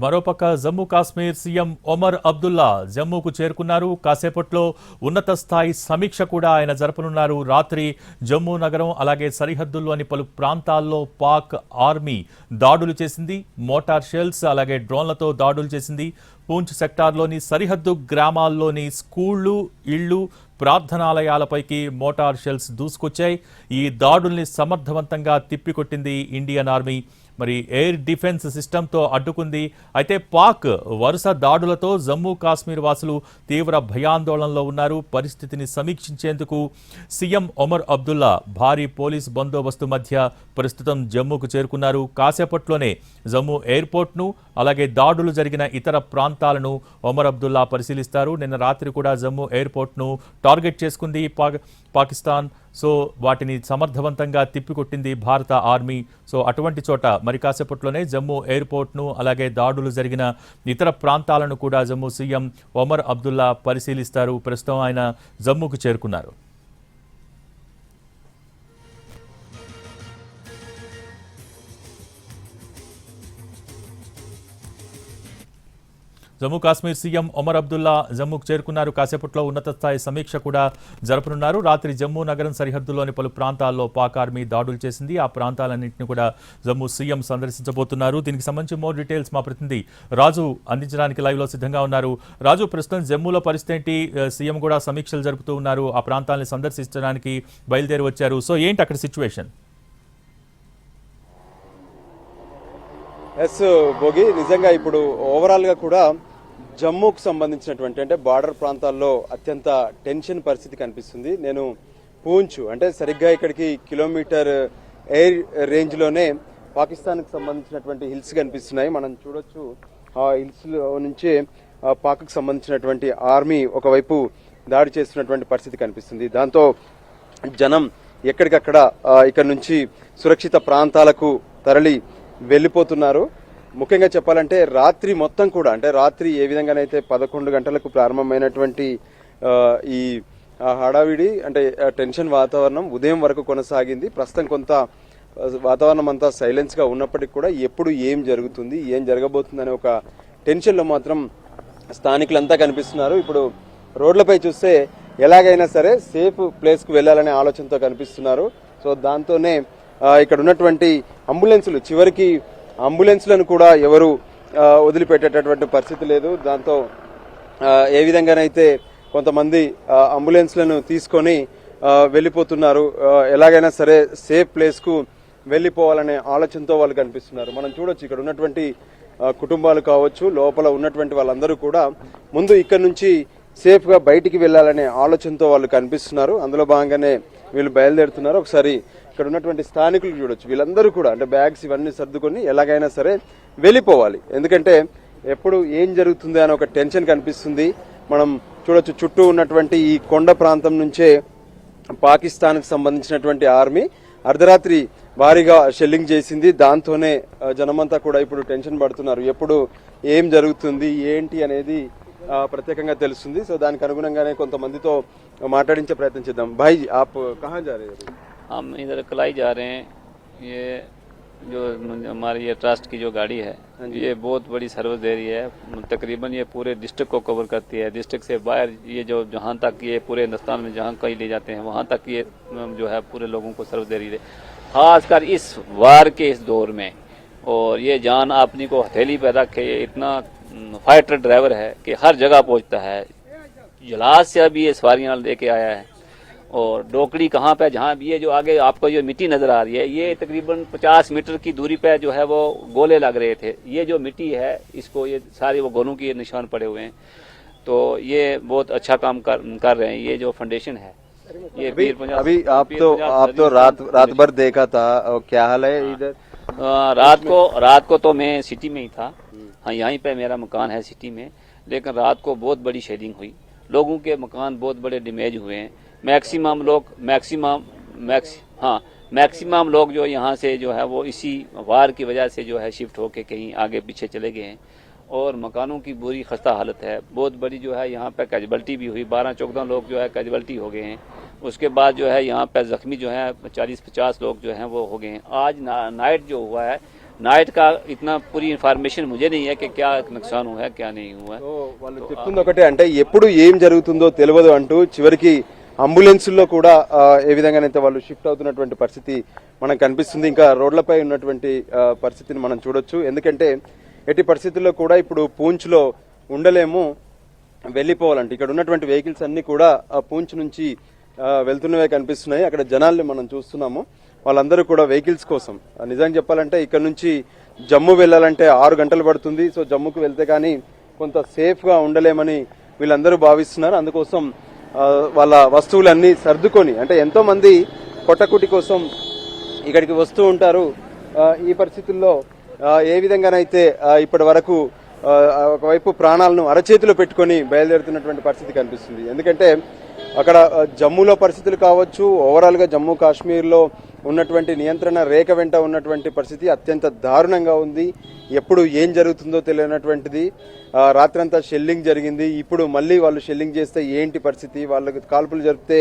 మరోపక్క జమ్మూ కాశ్మీర్ సీఎం ఒమర్ అబ్దుల్లా జమ్మూకు చేరుకున్నారు. కాసేపట్లో ఉన్నత స్థాయి సమీక్ష కూడా ఆయన జరపనున్నారు. రాత్రి జమ్మూ నగరం అలాగే సరిహద్దుల్లోని పలు ప్రాంతాల్లో పాక్ ఆర్మీ దాడులు చేసింది. మోటార్ షెల్స్ అలాగే డ్రోన్లతో దాడులు చేసింది. పూంచ్ సెక్టార్లోని సరిహద్దు గ్రామాల్లోని స్కూళ్లు, ఇళ్లు, ప్రార్థనాలయాలపైకి మోటార్ షెల్స్ దూసుకొచ్చాయి. ఈ దాడుల్ని సమర్థవంతంగా తిప్పికొట్టింది ఇండియన్ ఆర్మీ. మరి ఎయిర్ డిఫెన్స్ సిస్టంతో అడ్డుకుంది. అయితే పాక్ వరుస దాడులతో జమ్మూ కాశ్మీర్ వాసులు తీవ్ర భయాందోళనలో ఉన్నారు. పరిస్థితిని సమీక్షించేందుకు సీఎం ఒమర్ అబ్దుల్లా భారీ పోలీస్ బందోబస్తు మధ్య ప్రస్తుతం జమ్మూకు చేరుకున్నారు. కాసేపట్లోనే జమ్మూ ఎయిర్పోర్ట్ను అలాగే దాడులు జరిగిన ఇతర ప్రాంతాలను ఒమర్ అబ్దుల్లా పరిశీలిస్తారు. నిన్న రాత్రి కూడా జమ్మూ ఎయిర్పోర్ట్ను టార్గెట్ చేసుకుంది పాకిస్తాన్. సో వాటిని సమర్థవంతంగా తిప్పికొట్టింది భారత ఆర్మీ. సో అటువంటి చోట మరి కాసేపట్లోనే జమ్మూ ఎయిర్పోర్ట్ను అలాగే దాడులు జరిగిన ఇతర ప్రాంతాలను కూడా జమ్మూ సీఎం ఒమర్ అబ్దుల్లా పరిశీలిస్తారు. ప్రస్తుతం ఆయన జమ్మూకు చేరుకున్నారు. జమ్మూ కాశ్మీర్ సీఎం ఒమర్ అబ్దుల్లా జమ్మూకు చేరుకున్నారు. కాసేపట్లో ఉన్నత స్థాయి సమీక్ష కూడా జరపనున్నారు. రాత్రి జమ్మూ నగరం సరిహద్దులోని పలు ప్రాంతాల్లో పాక్ ఆర్మీ దాడులు చేసింది. ఆ ప్రాంతాలన్నింటినీ కూడా జమ్మూ సీఎం సందర్శించబోతున్నారు. దీనికి సంబంధించి మోర్ డీటెయిల్స్ మా ప్రతినిధి రాజు అందించడానికి లైవ్లో సిద్ధంగా ఉన్నారు. రాజు, ప్రస్తుతం జమ్మూలో పరిస్థితి ఏంటి? సీఎం కూడా సమీక్షలు జరుపుతూ ఉన్నారు. ఆ ప్రాంతాలను సందర్శించడానికి బయలుదేరి వచ్చారు. సో ఏంటి అక్కడ సిచ్యువేషన్? ఎస్ భోగి, నిజంగా ఇప్పుడు ఓవరాల్గా కూడా జమ్మూకు సంబంధించినటువంటి అంటే బార్డర్ ప్రాంతాల్లో అత్యంత టెన్షన్ పరిస్థితి కనిపిస్తుంది. నేను పూంచ్ అంటే సరిగ్గా ఇక్కడికి కిలోమీటర్ ఎయిర్ రేంజ్లోనే పాకిస్తాన్కి సంబంధించినటువంటి హిల్స్ కనిపిస్తున్నాయి. మనం చూడొచ్చు ఆ హిల్స్లో నుంచే పాక్కి సంబంధించినటువంటి ఆర్మీ ఒకవైపు దాడి చేస్తున్నటువంటి పరిస్థితి కనిపిస్తుంది. దాంతో జనం ఎక్కడికక్కడ ఇక్కడ నుంచి సురక్షిత ప్రాంతాలకు తరలి వెళ్ళిపోతున్నారు. ముఖ్యంగా చెప్పాలంటే రాత్రి మొత్తం కూడా అంటే రాత్రి ఏ విధంగానైతే 11 గంటలకు ప్రారంభమైనటువంటి ఈ హడావిడి అంటే టెన్షన్ వాతావరణం ఉదయం వరకు కొనసాగింది. ప్రస్తుతం కొంత వాతావరణం అంతా సైలెన్స్ గా ఉన్నప్పటికీ కూడా ఎప్పుడు ఏం జరుగుతుంది, ఏం జరగబోతుంది అనే ఒక టెన్షన్ లో మాత్రం స్థానికులంతా కనిపిస్తున్నారు. ఇప్పుడు రోడ్లపై చూస్తే ఎలాగైనా సరే సేఫ్ ప్లేస్ కు వెళ్లాలనే ఆలోచనతో కనిపిస్తున్నారు. సో దాంతోనే ఇక్కడ ఉన్నటువంటి అంబులెన్సులు చివరికి అంబులెన్స్లను కూడా ఎవరు వదిలిపెట్టేటటువంటి పరిస్థితి లేదు. దాంతో ఏ విధంగానైతే కొంతమంది అంబులెన్స్లను తీసుకొని వెళ్ళిపోతున్నారు. ఎలాగైనా సరే సేఫ్ ప్లేస్ కు వెళ్ళిపోవాలనే ఆలోచనతో వాళ్ళు కనిపిస్తున్నారు. మనం చూడొచ్చు ఇక్కడ ఉన్నటువంటి కుటుంబాలు కావచ్చు, లోపల ఉన్నటువంటి వాళ్ళందరూ కూడా ముందు ఇక్కడ నుంచి సేఫ్ గా బయటికి వెళ్లాలనే ఆలోచనతో వాళ్ళు కనిపిస్తున్నారు. అందులో భాగంగానే వీళ్ళు బయలుదేరుతున్నారు. ఒకసారి ఇక్కడ ఉన్నటువంటి స్థానికులు చూడొచ్చు, వీళ్ళందరూ కూడా అంటే బ్యాగ్స్ ఇవన్నీ సర్దుకొని ఎలాగైనా సరే వెళ్ళిపోవాలి. ఎందుకంటే ఎప్పుడు ఏం జరుగుతుంది అని ఒక టెన్షన్ కనిపిస్తుంది. మనం చూడొచ్చు చుట్టూ ఉన్నటువంటి ఈ కొండ ప్రాంతం నుంచే పాకిస్తాన్కి సంబంధించినటువంటి ఆర్మీ అర్ధరాత్రి భారీగా షెల్లింగ్ చేసింది. దాంతోనే జనమంతా కూడా ఇప్పుడు టెన్షన్ పడుతున్నారు. ఎప్పుడు ఏం జరుగుతుంది ఏంటి అనేది ప్రత్యేకంగా తెలుస్తుంది. సో దానికి అనుగుణంగానే కొంతమందితో మాట్లాడించే ప్రయత్నం చేద్దాం. భాయ్ ఆప్ కహా జా రహే హై? हम इधर कलाई जा रहे हैं। ये जो हमारी ये ट्रस्ट की जो गाड़ी है ये बहुत बड़ी सर्विस दे रही है। तकरीबन ये पूरे डिस्ट्रिक्ट को कवर करती है। डिस्ट्रिक्ट से बाहर ये जो जहाँ तक ये पूरे हिंदुस्तान में जहाँ कहीं ले जाते हैं वहाँ तक ये जो है पूरे लोगों को सर्विस दे रही है, खासकर इस वार के इस दौर में। और ये जान आपनी को हथेली पे रखे, ये इतना फाइटर ड्राइवर है कि हर जगह पहुँचता है। इलाज से अभी ये सवारियाँ लेके आया है। और डोकड़ी कहाँ पे, जहाँ ये जो आगे आपको जो मिट्टी नजर आ रही है ये तकरीबन 50 मीटर की दूरी पे जो है वो गोले लग रहे थे। ये जो मिट्टी है इसको ये सारे वो गोलों के निशान पड़े हुए हैं। तो ये बहुत अच्छा काम कर रहे हैं। ये जो फाउंडेशन है ये अभी आप तो रात भर देखा था, क्या हाल है इधर? रात को तो मैं सिटी में ही था। हाँ, यहीं पे मेरा मकान है सिटी में। लेकिन रात को बहुत बड़ी शेडिंग हुई, लोगों के मकान बहुत बड़े डैमेज हुए हैं। मैक्सिमम लोग जो यहाँ से जो है वो इसी वार की वजह से जो है शिफ्ट होके कहीं आगे पीछे चले गए हैं। और मकानों की बुरी खस्ता हालत है। बहुत बड़ी जो है यहाँ पे कैजुअल्टी भी हुई, 12-14 लोग जो है कैजुअल्टी हो गए हैं। उसके बाद जो है यहाँ पे जख्मी जो है 40-50 लोग जो हैं वो हो गए हैं। आज नाइट जो हुआ है नाइट का इतना पूरी इन्फॉर्मेशन मुझे नहीं है कि क्या नुकसान हुआ है क्या नहीं हुआ है। సో వాళ్ళు చెప్తుంది ఒకటే, అంటే ఎప్పుడు ఏం జరుగుతుందో తెలియదు అంటూ చివరికి అంబులెన్సుల్లో కూడా ఏ విధంగానైతే వాళ్ళు షిఫ్ట్ అవుతున్నటువంటి పరిస్థితి మనకు కనిపిస్తుంది. ఇంకా రోడ్లపై ఉన్నటువంటి పరిస్థితిని మనం చూడొచ్చు. ఎందుకంటే ఎట్టి పరిస్థితుల్లో కూడా ఇప్పుడు పూంచ్లో ఉండలేము, వెళ్ళిపోవాలంటే ఇక్కడ ఉన్నటువంటి వెహికల్స్ అన్ని కూడా పూంచ్ నుంచి వెళ్తున్నవే కనిపిస్తున్నాయి. అక్కడ జనాల్ని మనం చూస్తున్నాము, వాళ్ళందరూ కూడా వెహికల్స్ కోసం. నిజంగా చెప్పాలంటే ఇక్కడ నుంచి జమ్మూ వెళ్ళాలంటే 6 గంటలు పడుతుంది. సో జమ్మూకు వెళ్తే కానీ కొంత సేఫ్గా ఉండలేమని వీళ్ళందరూ భావిస్తున్నారు. అందుకోసం వాళ్ళ వస్తువులన్నీ సర్దుకొని, అంటే ఎంతో మంది పొట్టకుటి కోసం ఇక్కడికి వస్తూ ఉంటారు. ఈ పరిస్థితుల్లో ఏ విధంగానైతే ఇప్పటి వరకు ఒకవైపు ప్రాణాలను అరచేతిలో పెట్టుకొని బయలుదేరుతున్నటువంటి పరిస్థితి కనిపిస్తుంది. ఎందుకంటే అక్కడ జమ్మూలో పరిస్థితులు కావచ్చు, ఓవరాల్గా జమ్మూ కాశ్మీర్లో ఉన్నటువంటి నియంత్రణ రేఖ వెంట ఉన్నటువంటి పరిస్థితి అత్యంత దారుణంగా ఉంది. ఎప్పుడు ఏం జరుగుతుందో తెలియనటువంటిది. రాత్రంతా షెల్లింగ్ జరిగింది. ఇప్పుడు మళ్ళీ వాళ్ళు షెల్లింగ్ చేస్తే ఏంటి పరిస్థితి, వాళ్ళకి కాల్పులు జరిపితే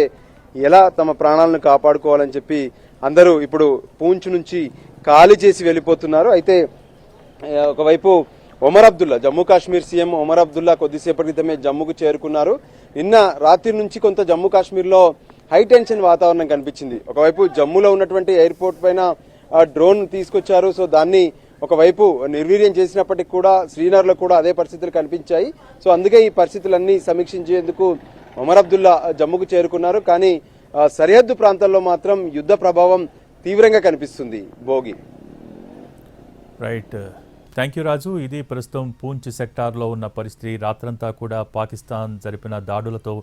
ఎలా తమ ప్రాణాలను కాపాడుకోవాలని చెప్పి అందరూ ఇప్పుడు పూంచ్ నుంచి ఖాళీ చేసి వెళ్ళిపోతున్నారు. అయితే ఒకవైపు ఒమర్ అబ్దుల్లా, జమ్మూ కాశ్మీర్ సీఎం ఒమర్ అబ్దుల్లా కొద్దిసేపటి క్రితమే జమ్మూకు చేరుకున్నారు. నిన్న రాత్రి నుంచి కొంత జమ్మూ కాశ్మీర్లో హై టెన్షన్ వాతావరణం కనిపించింది. ఒకవైపు జమ్మూలో ఉన్నటువంటి ఎయిర్పోర్ట్ పైన డ్రోన్ తీసుకొచ్చారు. సో దాన్ని ఒకవైపు నిర్వీర్యం చేసినప్పటికీ కూడా శ్రీనగర్లో కూడా అదే పరిస్థితులు కనిపించాయి. సో అందుకే ఈ పరిస్థితులన్నీ సమీక్షించేందుకు ఒమర్ అబ్దుల్లా జమ్మూకు చేరుకున్నారు. కానీ సరిహద్దు ప్రాంతాల్లో మాత్రం యుద్ధ ప్రభావం తీవ్రంగా కనిపిస్తుంది. భోగి రైట్, థ్యాంక్ యూ రాజు. ఇది ప్రస్తుతం పూంచ్ సెక్టార్లో ఉన్న పరిస్థితి. రాత్రంతా కూడా పాకిస్తాన్ జరిపిన దాడులతో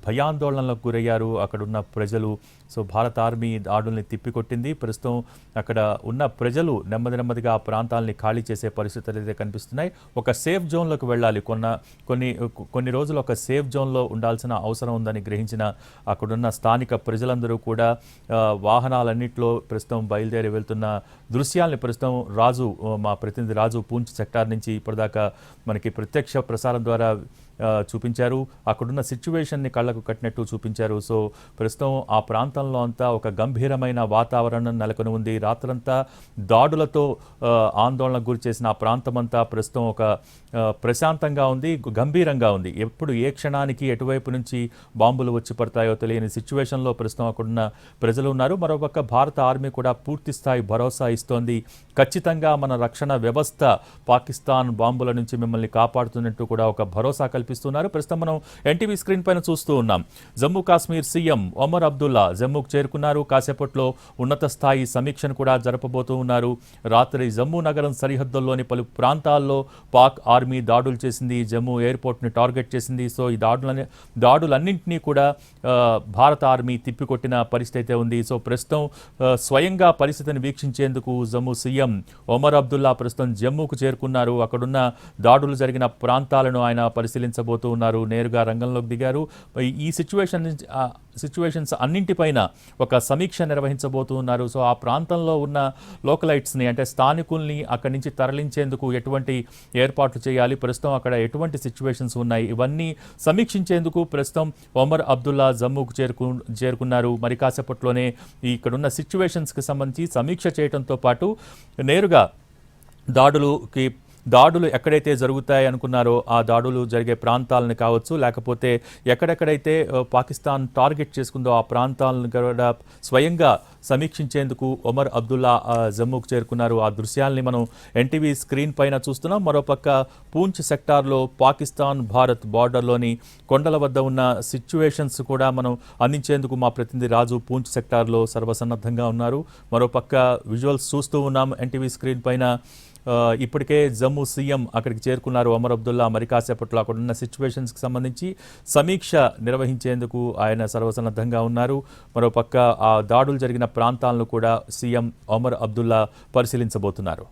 భయాందోళనలకు గురయ్యారు అక్కడున్న ప్రజలు. సో భారత ఆర్మీ దాడుల్ని తిప్పికొట్టింది. ప్రస్తుతం అక్కడ ఉన్న ప్రజలు నెమ్మదిగా ఆ ప్రాంతాలని ఖాళీ చేసే పరిస్థితులు అయితే కనిపిస్తున్నాయి. ఒక సేఫ్ జోన్లోకి వెళ్ళాలి, కొన్ని రోజులు ఒక సేఫ్ జోన్లో ఉండాల్సిన అవసరం ఉందని గ్రహించిన అక్కడున్న స్థానిక ప్రజలందరూ కూడా వాహనాలన్నింటిలో ప్రస్తుతం బయలుదేరి వెళ్తున్న దృశ్యాల్ని ప్రస్తుతం రాజు, మా ప్రతినిధి రాజు పూంచ్ సెక్టార్ నుంచి ఇప్పటిదాకా మనకి ప్రత్యక్ష ప్రసారం ద్వారా చూపించారు. అక్కడున్న సిచ్యువేషన్ని కళ్ళకు కట్టినట్టు చూపించారు. సో ప్రస్తుతం ఆ ప్రాంతంలో అంతా ఒక గంభీరమైన వాతావరణం నెలకొని ఉంది. రాత్రంతా దాడులతో ఆందోళనకు గురి చేసిన ఆ ప్రాంతం అంతా ప్రస్తుతం ఒక ప్రశాంతంగా ఉంది, గంభీరంగా ఉంది. ఎప్పుడు ఏ క్షణానికి ఎటువైపు నుంచి బాంబులు వచ్చి పడతాయో తెలియని సిచ్యువేషన్లో ప్రస్తుతం అక్కడున్న ప్రజలు ఉన్నారు. మరోపక్క భారత ఆర్మీ కూడా పూర్తి స్థాయి భరోసా ఇస్తోంది. ఖచ్చితంగా మన రక్షణ వ్యవస్థ పాకిస్తాన్ బాంబుల నుంచి మిమ్మల్ని కాపాడుతున్నట్టు కూడా ఒక భరోసా కల్పిస్తున్నారు. ప్రస్తుతం మనం ఎన్టీవీ స్క్రీన్ పైన చూస్తూ ఉన్నాం. జమ్మూ కాశ్మీర్ సీఎం ఒమర్ అబ్దుల్లా జమ్మూకు చేరుకున్నారు. కాసేపట్లో ఉన్నత స్థాయి సమీక్షను కూడా జరపబోతూ ఉన్నారు. రాత్రి జమ్మూ నగరం సరిహద్దుల్లోని పలు ప్రాంతాల్లో పాక్ ఆర్మీ దాడులు చేసింది. జమ్మూ ఎయిర్పోర్ట్ని టార్గెట్ చేసింది. సో ఈ దాడులన్నింటినీ కూడా భారత ఆర్మీ తిప్పికొట్టిన పరిస్థితి అయితే ఉంది. సో ప్రస్తుతం స్వయంగా పరిస్థితిని వీక్షించేందుకు జమ్మూ సీఎం ఒమర్ అబ్దుల్లా ప్రస్తుతం జమ్మూకు చేరుకున్నారు. అక్కడున్న దాడులు జరిగిన ప్రాంతాలను ఆయన పరిశీలించబోతూ ఉన్నారు. నేరుగా రంగంలోకి దిగారు. ఈ సిచ్యువేషన్స్ అన్నింటిపైన ఒక సమీక్ష నిర్వహించబోతూ ఉన్నారు. సో ఆ ప్రాంతంలో ఉన్న లోకలైట్స్ని, అంటే స్థానికుల్ని అక్కడి నుంచి తరలించేందుకు ఎటువంటి ఏర్పాట్లు చేయాలి, ప్రస్తుతం అక్కడ ఎటువంటి సిచ్యువేషన్స్ ఉన్నాయి, ఇవన్నీ సమీక్షించేందుకు ప్రస్తుతం ఒమర్ అబ్దుల్లా జమ్మూకు చేరుకున్నారు. మరి కాసేపట్లోనే ఇక్కడున్న సిచ్యువేషన్స్కి సంబంధించి సమీక్ష చేయడంతో పాటు నేరుగా దాడులు ఎక్కడైతే జరుగుతాయి అనుకున్నారో ఆ దాడులు జరిగే ప్రాంతాలను కావచ్చు, లేకపోతే ఎక్కడెక్కడైతే పాకిస్తాన్ టార్గెట్ చేసుకుందో ఆ ప్రాంతాలను కూడా స్వయంగా సమీక్షించేందుకు ఒమర్ అబ్దుల్లా జమ్మూకు చేరుకున్నారు. ఆ దృశ్యాల్ని మనం ఎన్టీవీ స్క్రీన్ పైన చూస్తున్నాం. మరోపక్క పూంచ్ సెక్టార్లో పాకిస్తాన్ భారత్ బార్డర్లోని కొండల వద్ద ఉన్న సిచ్యువేషన్స్ కూడా మనం అందించేందుకు మా ప్రతినిధి రాజు పూంచ్ సెక్టార్లో సర్వసన్నద్ధంగా ఉన్నారు. మరోపక్క విజువల్స్ చూస్తూ ఉన్నాం ఎన్టీవీ స్క్రీన్ పైన. ఇప్పటికే జమ్మూ సీఎం అక్కడికి చేరుకున్నారు ఒమర్ అబ్దుల్లా. మరి కాసేపట్లో అక్కడ ఉన్న సిచ్యువేషన్స్కి సంబంధించి సమీక్ష నిర్వహించేందుకు ఆయన సర్వసన్నద్ధంగా ఉన్నారు. మరోపక్క ఆ దాడులు జరిగిన ప్రాంతాలను కూడా సీఎం ఒమర్ అబ్దుల్లా పరిశీలించబోతున్నారు.